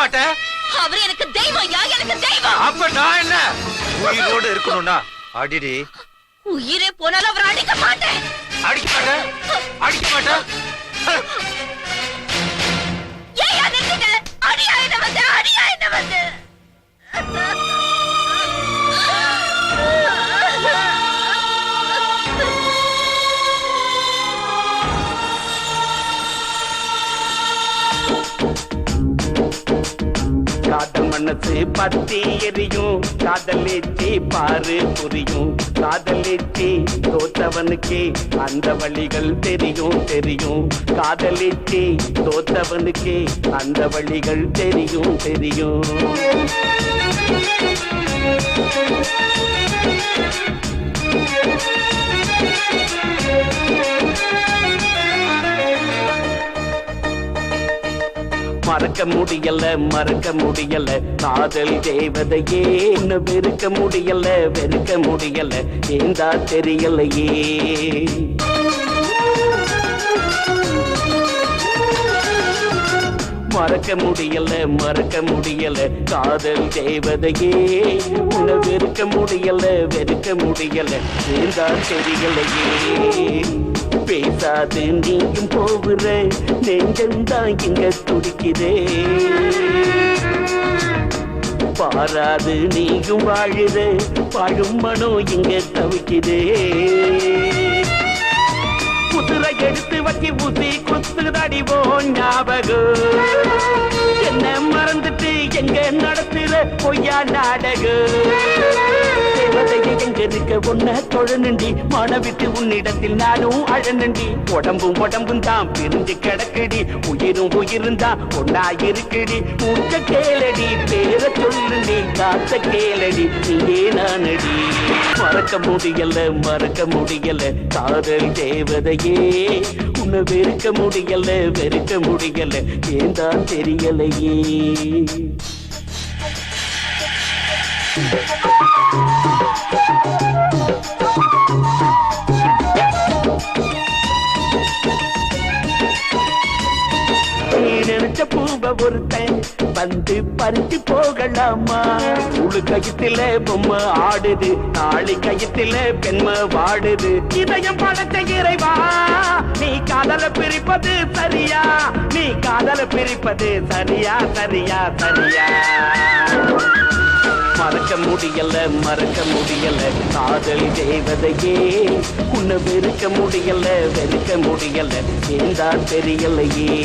மாட்டேன். அவரு எனக்கு தெய்வம். எனக்கு தெய்வம். அப்ப நான் என்ன உயிரோடு இருக்கணும்னா அடிடி. உயிரே போனாலும் அவர் அடிக்க மாட்டேன். அடிக்க மாட்டேன். அடிக்க மாட்டேன். ஏன் நிறுத்திட்ட? அடியா என்ன வந்து? அடியா என்ன வந்து? காதல் மனசு பத்தி எரியும், காதலிச்சி பாரு புரியும். காதலிச்சி தோத்தவனுக்கே அந்த வழிகள் தெரியும் தெரியும். காதலிச்சி தோத்தவனுக்கே அந்த வழிகள் தெரியும் தெரியும். மறக்க முடியல மறக்க முடியல காதல் தேவதையே. என்ன வெறுக்க முடியல வெறுக்க முடியல ஏந்தா தெரியலையே. மறக்க முடியல மறக்க முடியல காதல் தேவதையே. உன்னை வெறுக்க முடியல வெறுக்க முடியல ஏந்தா தெரியலையே. பேசாது நீயும் போகிற நெஞ்சந்தான் இங்க துடிக்கிறே. பாராது நீயும் வாழுற வாழும் மனோ இங்க தவிக்கிறே. குதிரை எடுத்து வச்சு ஊசி குத்துதடிவோ ஞாபகம். என்ன மறந்துட்டு எங்க நடத்துற பொய்யா நாடகம். தேவதையை எங்க இருக்க உன்ன தொழனுண்டி. மனவிட்டு உன்னிடத்தில் நானும் அழனுண்டி. உடம்பும் உடம்பும் தான் பிரிஞ்சு கிடக்குடி. உயிரும் உயிரும் தான் ஒன்னா இருக்குடி. மூச்ச கேளடி பேர சொல்லுண்டி. காத்த கேளடி நீயே நானடி. மறக்க முடியல மறக்க முடியல காதல் தேவதையே. உன்னை வெறுக்க முடியல வெறுக்க முடியல ஏந்தான் தெரியலையே. நினைச்ச பூவ ஒருத்தன் வந்து பறிச்சு போகலாமா. உழு கயத்தில பொம்மை ஆடுது, நாளை கயத்தில பெண்மை வாடுது. இதயம் படைத்த இறைவா நீ காதல பிரிப்பது சரியா? நீ காதல பிரிப்பது சரியா சரியா சரியா? மறக்க முடியல மறக்க முடியல காதல் தேவதையே. உன்னை வெறுக்க முடியல வெறுக்க முடியல ஏந்தா தெரியலையே.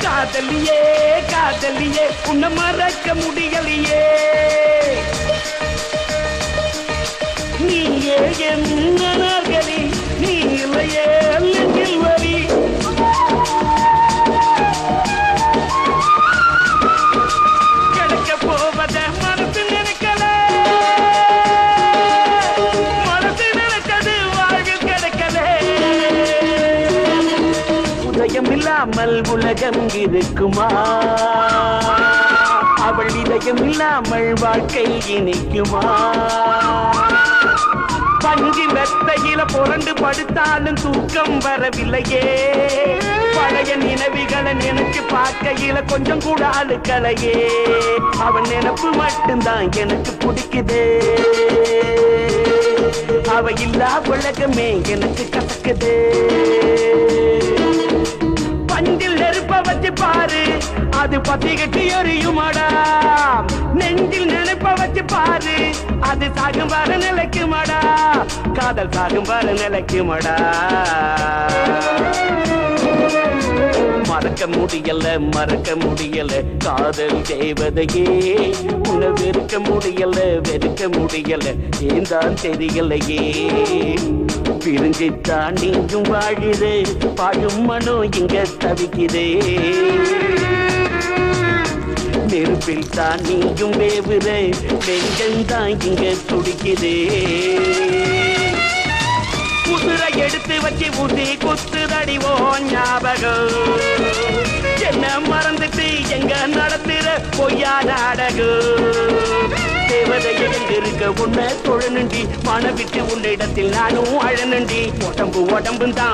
காதலியே காதலியே உன்னை மறக்க முடியலையே. நீயே என்ன நார்களி நீ இல்லையே நெஞ்சில் வரி. கிடைக்க போவத மனசு நினைக்கல. மனசு நினைச்சது வாழ்வில் கிடைக்கல. உதயம் இல்லாமல் உலகம் இருக்குமா? அவள் இதயம் இல்லாமல் வாழ்க்கை இனிக்குமா? பஞ்சு மெத்தையில புரண்டு படுத்தாலும் தூக்கம் வரவில்லையே. பழைய நினைவுகளை நினைச்சு பார்க்கையில கொஞ்சம் கூட அழுக்கலையே. அவன் நினைப்பு மட்டும்தான் எனக்கு பிடிக்குது. அவ இல்லா உலகமே எனக்கு கசக்குது. பஞ்சில் நெருப்ப வச்சு பாரு அது பத்திக்கிட்டு எரியுமாடா. நெஞ்சில் நினைப்ப வச்சு பாரு அது சாகும் வர நிலைக்குமாடா. காதல் சாகும் வர நிலைக்குமாடா. மறக்க முடியல மறக்க முடியல காதல் தேவதையே. உன்னை வெறுக்க முடியல வெறுக்க முடியல ஏந்தான் தெரியலையே. பிரிஞ்சித்தான் நீயும் வாழுது பாழும் மனோ இங்க தவிக்கிறே. நெருப்பில் தான் நீயும் வேவுற நெஞ்சந்தான் இங்க துடிக்கிறே. குதிரை எடுத்து வச்சு ஊசி குத்துதடிவோ ஞாபகம். என்ன மறந்துட்டு எங்க நடத்துற பொய்யா நாடகம். தேவதையை இருக்க உன்னை தொழனுண்டி. மனவிட்டு உன்னிடத்தில் நானும் அழனுண்டி. உடம்பு உடம்பும் தான்